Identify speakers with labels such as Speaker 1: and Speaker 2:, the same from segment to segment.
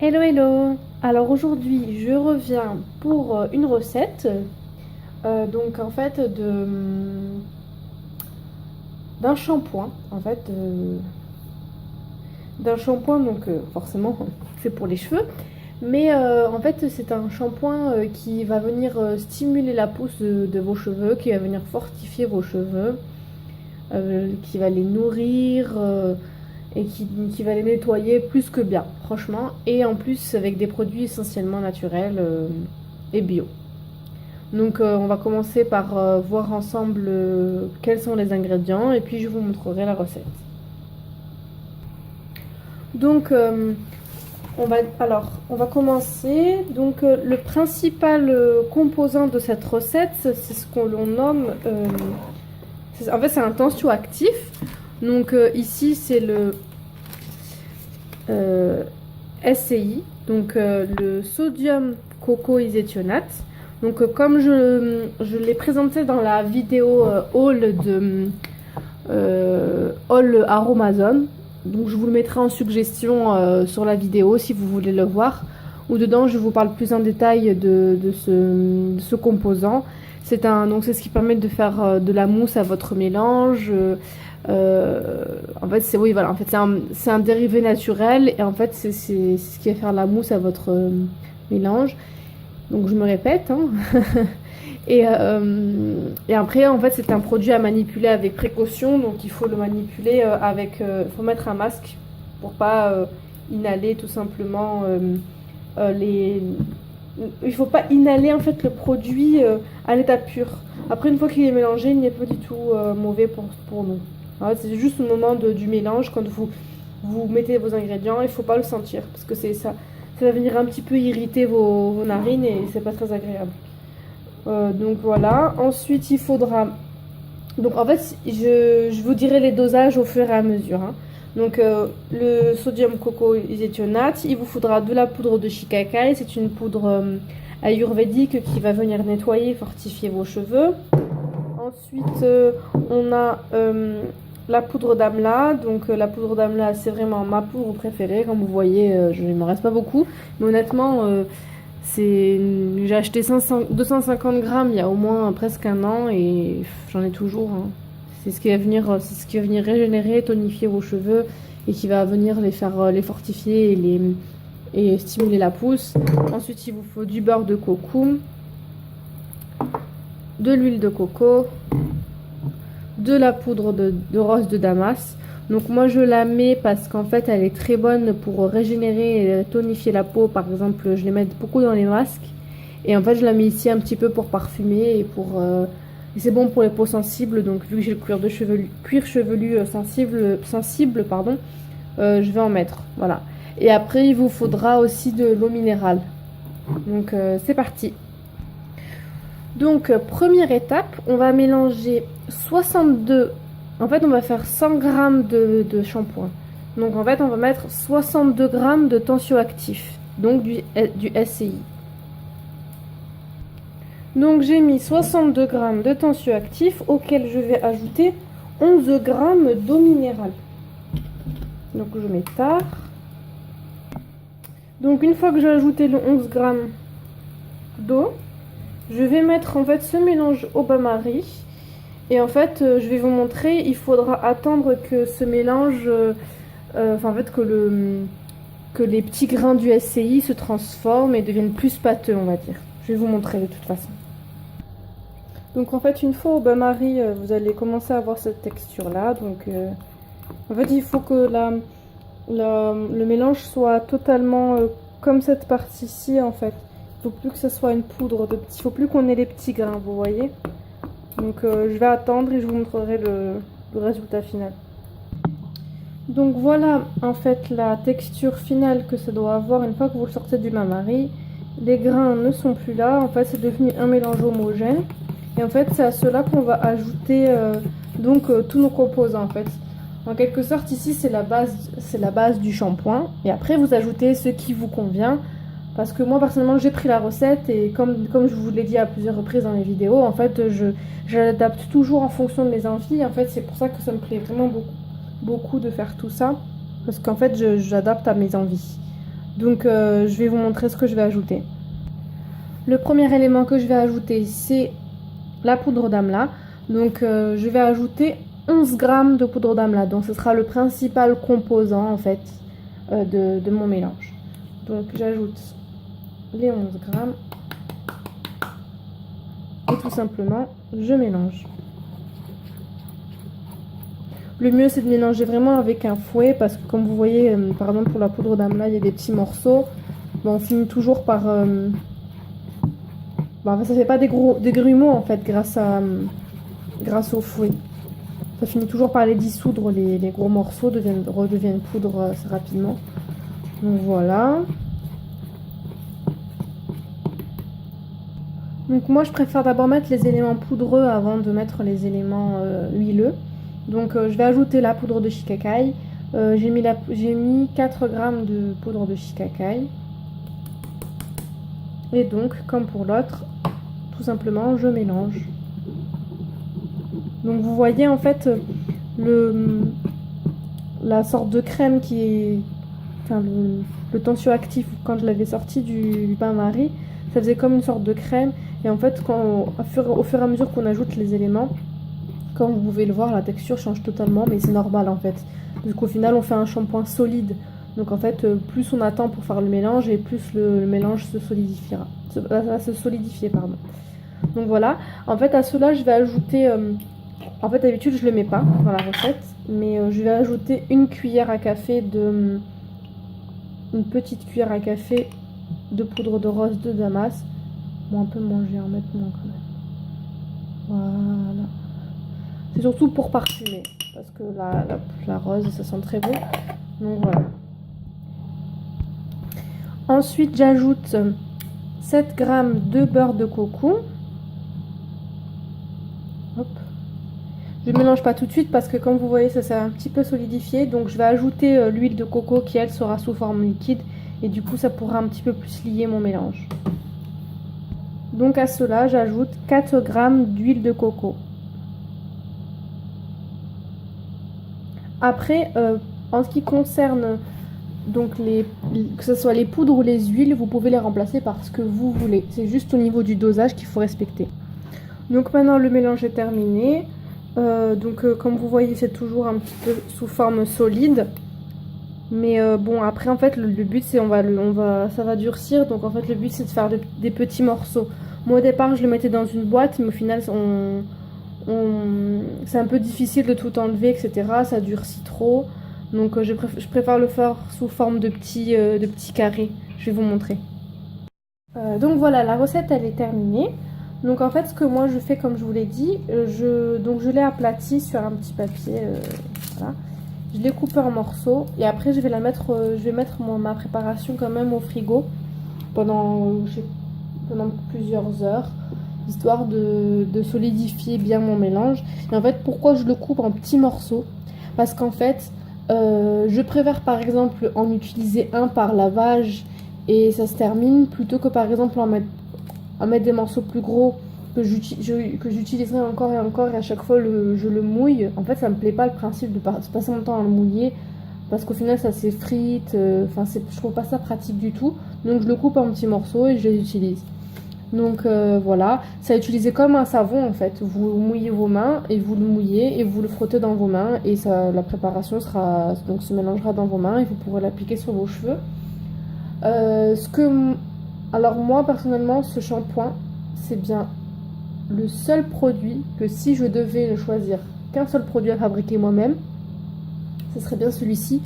Speaker 1: Hello hello! Alors aujourd'hui je reviens pour une recette donc en fait d'un shampoing d'un shampoing donc forcément c'est pour les cheveux mais en fait c'est un shampoing qui va venir stimuler la pousse de vos cheveux, qui va venir fortifier vos cheveux, qui va les nourrir et qui va les nettoyer plus que bien, franchement. Et en plus avec des produits essentiellement naturels et bio. Donc on va commencer par voir ensemble quels sont les ingrédients et puis je vous montrerai la recette. Donc on va commencer. Donc le principal composant de cette recette, c'est ce qu'on nomme en fait c'est un tensioactif. Donc ici c'est le SCI, donc le sodium coco-iséthionate. Donc comme je l'ai présenté dans la vidéo haul de haul Aromazone, donc je vous le mettrai en suggestion sur la vidéo si vous voulez le voir, où dedans je vous parle plus en détail de ce composant. Donc c'est ce qui permet de faire de la mousse à votre mélange. En fait, en fait, c'est un dérivé naturel et en fait, c'est ce qui va faire la mousse à votre mélange. Donc, je me répète, hein. Et après, en fait, c'est un produit à manipuler avec précaution. Donc, il faut le manipuler il faut mettre un masque pour pas inhaler tout simplement il faut pas inhaler en fait le produit à l'état pur. Après, une fois qu'il est mélangé, il n'est pas du tout mauvais pour nous. C'est juste au moment du mélange, quand vous mettez vos ingrédients, il ne faut pas le sentir parce que ça va venir un petit peu irriter vos narines et c'est pas très agréable. Donc voilà. Ensuite, il faudra. Donc en fait, je vous dirai les dosages au fur et à mesure, hein. Donc le sodium coco-iséthionate, il vous faudra de la poudre de shikakai, c'est une poudre ayurvédique qui va venir nettoyer et fortifier vos cheveux. Ensuite, on a la poudre d'amla. Donc la poudre d'amla, c'est vraiment ma poudre préférée. Comme vous voyez, il m'en reste pas beaucoup. Mais honnêtement, j'ai acheté 250 grammes il y a au moins presque un an et j'en ai toujours, hein. C'est ce qui va venir régénérer, tonifier vos cheveux et qui va venir les fortifier et stimuler la pousse. Ensuite, il vous faut du beurre de coco, de l'huile de coco, de la poudre de rose de Damas. Donc moi je la mets parce qu'en fait elle est très bonne pour régénérer et tonifier la peau. Par exemple, je les mets beaucoup dans les masques et en fait je la mets ici un petit peu pour parfumer et c'est bon pour les peaux sensibles. Donc vu que j'ai le cuir chevelu sensible pardon, je vais en mettre, voilà. Et après il vous faudra aussi de l'eau minérale. Donc c'est parti. Donc première étape, on va mélanger 62. En fait, on va faire 100 grammes de shampoing. Donc en fait, on va mettre 62 grammes de tensioactif, donc du SCI. Donc j'ai mis 62 grammes de tensioactif auquel je vais ajouter 11 grammes d'eau minérale. Donc je mets tard. Donc une fois que j'ai ajouté le 11 grammes d'eau, je vais mettre en fait ce mélange au bain-marie. Et en fait, je vais vous montrer, il faudra attendre que ce mélange, en fait, que les petits grains du SCI se transforment et deviennent plus pâteux, on va dire. Je vais vous montrer de toute façon. Donc en fait, une fois au bain-marie, vous allez commencer à avoir cette texture-là. Donc en fait, il faut que le mélange soit totalement comme cette partie-ci, en fait. Il faut plus que ce soit une poudre de petits. Il faut plus qu'on ait les petits grains, vous voyez. Donc je vais attendre et je vous montrerai le résultat final. Donc voilà en fait la texture finale que ça doit avoir une fois que vous le sortez du bain-marie. Les grains ne sont plus là, en fait c'est devenu un mélange homogène. Et en fait c'est à cela qu'on va ajouter tous nos composants en fait. En quelque sorte ici c'est la base du shampoing. Et après vous ajoutez ce qui vous convient. Parce que moi personnellement j'ai pris la recette et comme je vous l'ai dit à plusieurs reprises dans les vidéos, en fait j'adapte toujours en fonction de mes envies. En fait c'est pour ça que ça me plaît vraiment beaucoup de faire tout ça. Parce qu'en fait j'adapte à mes envies. Donc je vais vous montrer ce que je vais ajouter. Le premier élément que je vais ajouter, c'est la poudre d'amla. Donc je vais ajouter 11 grammes de poudre d'amla. Donc ce sera le principal composant en fait de mon mélange. Donc j'ajoute les 11 grammes. Et tout simplement, je mélange. Le mieux, c'est de mélanger vraiment avec un fouet parce que comme vous voyez, par exemple pour la poudre d'amla, il y a des petits morceaux. Bon, on finit toujours par... ça fait pas des grumeaux en fait grâce au fouet. Ça finit toujours par les dissoudre, les gros morceaux redeviennent poudre assez rapidement. Donc voilà. Donc moi je préfère d'abord mettre les éléments poudreux avant de mettre les éléments huileux. Donc je vais ajouter la poudre de shikakai. J'ai mis 4 grammes de poudre de shikakai. Et donc comme pour l'autre, tout simplement je mélange. Donc vous voyez en fait la sorte de crème qui est... Enfin le tensioactif, quand je l'avais sorti du bain-marie, ça faisait comme une sorte de crème. Et en fait, au fur et à mesure qu'on ajoute les éléments, comme vous pouvez le voir, la texture change totalement, mais c'est normal en fait. Donc au final, on fait un shampoing solide. Donc en fait, plus on attend pour faire le mélange, et plus le mélange se solidifiera. Va se solidifier, pardon. Donc voilà. En fait, à cela, je vais ajouter... en fait, d'habitude, je ne le mets pas dans la recette, mais je vais ajouter une cuillère à café de... Une petite cuillère à café de poudre de rose de Damas. Bon, un peu moins, je vais en mettre moins quand même. Voilà. C'est surtout pour parfumer. Parce que la rose, ça sent très bon. Donc voilà. Ensuite, j'ajoute 7 grammes de beurre de coco. Hop. Je ne mélange pas tout de suite parce que comme vous voyez, ça s'est un petit peu solidifié. Donc je vais ajouter l'huile de coco qui, elle, sera sous forme liquide. Et du coup, ça pourra un petit peu plus lier mon mélange. Donc à cela, j'ajoute 4 grammes d'huile de coco. Après, en ce qui concerne donc que ce soit les poudres ou les huiles, vous pouvez les remplacer par ce que vous voulez. C'est juste au niveau du dosage qu'il faut respecter. Donc maintenant, le mélange est terminé. Comme vous voyez, c'est toujours un petit peu sous forme solide. Mais bon, après, en fait, le but, c'est ça va durcir. Donc, en fait, le but, c'est de faire des petits morceaux. Moi, au départ, je le mettais dans une boîte, mais au final, c'est un peu difficile de tout enlever, etc. Ça durcit trop. Donc, je préfère le faire sous forme de petits carrés. Je vais vous montrer. Donc, voilà, la recette, elle est terminée. Donc, en fait, ce que moi, je fais, comme je vous l'ai dit, je l'ai aplati sur un petit papier. Voilà. Je l'ai coupé en morceaux et après je vais mettre ma préparation quand même au frigo pendant plusieurs heures, histoire de solidifier bien mon mélange. Et en fait, pourquoi je le coupe en petits morceaux? Parce qu'en fait, je préfère par exemple en utiliser un par lavage et ça se termine, plutôt que par exemple en mettre des morceaux plus gros que j'utiliserai encore et à chaque fois je le mouille. En fait, ça me plaît pas le principe de passer mon temps à le mouiller parce qu'au final ça s'effrite. Je trouve pas ça pratique du tout. Donc je le coupe en petits morceaux et je les utilise. Donc voilà, ça utiliser comme un savon en fait. Vous mouillez vos mains et vous le mouillez et vous le frottez dans vos mains et la préparation se mélangera dans vos mains et vous pourrez l'appliquer sur vos cheveux. Alors moi personnellement, ce shampoing, c'est bien le seul produit que si je devais choisir qu'un seul produit à fabriquer moi-même, ce serait bien celui-ci,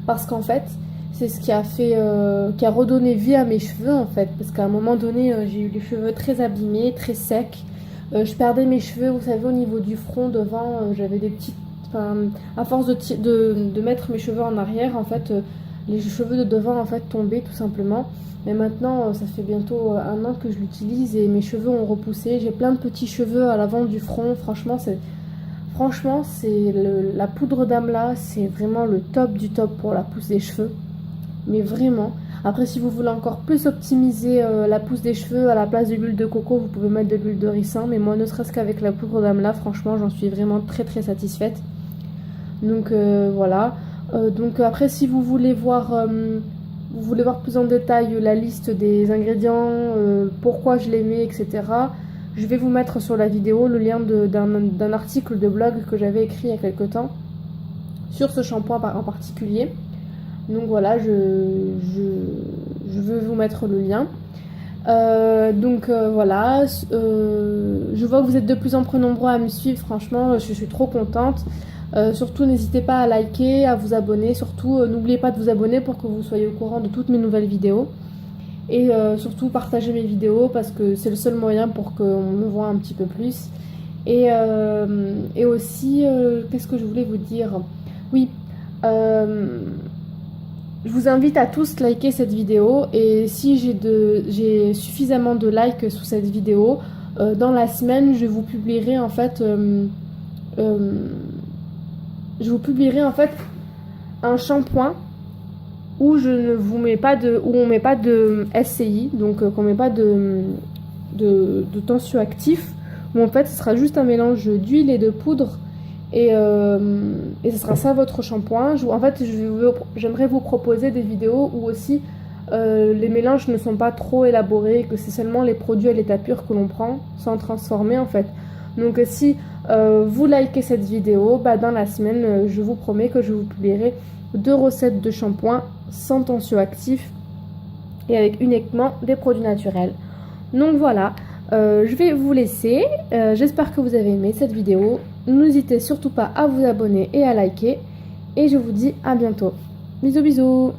Speaker 1: parce qu'en fait c'est ce qui a redonné vie à mes cheveux en fait, parce qu'à un moment donné j'ai eu les cheveux très abîmés, très secs, je perdais mes cheveux, vous savez, au niveau du front devant, j'avais des petites, à force de mettre mes cheveux en arrière en fait, les cheveux de devant en fait tombaient tout simplement. Mais maintenant, ça fait bientôt 1 an que je l'utilise et mes cheveux ont repoussé. J'ai plein de petits cheveux à l'avant du front. Franchement, la poudre d'amla, c'est vraiment le top du top pour la pousse des cheveux. Mais vraiment. Après, si vous voulez encore plus optimiser la pousse des cheveux, à la place de l'huile de coco, vous pouvez mettre de l'huile de ricin. Mais moi, ne serait-ce qu'avec la poudre d'amla, franchement, j'en suis vraiment très très satisfaite. Donc voilà. Donc après, si vous voulez voir vous voulez voir plus en détail la liste des ingrédients, pourquoi je les mets, etc., je vais vous mettre sur la vidéo le lien d'un article de blog que j'avais écrit il y a quelque temps sur ce shampoing en particulier. Donc voilà, je veux vous mettre le lien. Voilà, je vois que vous êtes de plus en plus nombreux à me suivre, franchement, je suis trop contente. Surtout, n'hésitez pas à liker, à vous abonner. Surtout, n'oubliez pas de vous abonner pour que vous soyez au courant de toutes mes nouvelles vidéos. Et surtout, partagez mes vidéos parce que c'est le seul moyen pour qu'on me voit un petit peu plus. Et aussi, qu'est-ce que je voulais vous dire? Oui, je vous invite à tous liker cette vidéo. Et si j'ai suffisamment de likes sous cette vidéo, dans la semaine, je vous publierai en fait... je vous publierai en fait un shampoing où je ne vous mets pas où on met pas de SCI, donc qu'on met pas de tensioactif, où en fait ce sera juste un mélange d'huile et de poudre et ce sera ça votre shampoing. En fait j'aimerais vous proposer des vidéos où aussi les mélanges ne sont pas trop élaborés, que c'est seulement les produits à l'état pur que l'on prend sans transformer en fait. Donc si vous likez cette vidéo, dans la semaine, je vous promets que je vous publierai 2 recettes de shampoing sans tensioactif et avec uniquement des produits naturels. Donc voilà, je vais vous laisser. J'espère que vous avez aimé cette vidéo. N'hésitez surtout pas à vous abonner et à liker. Et je vous dis à bientôt. Bisous bisous.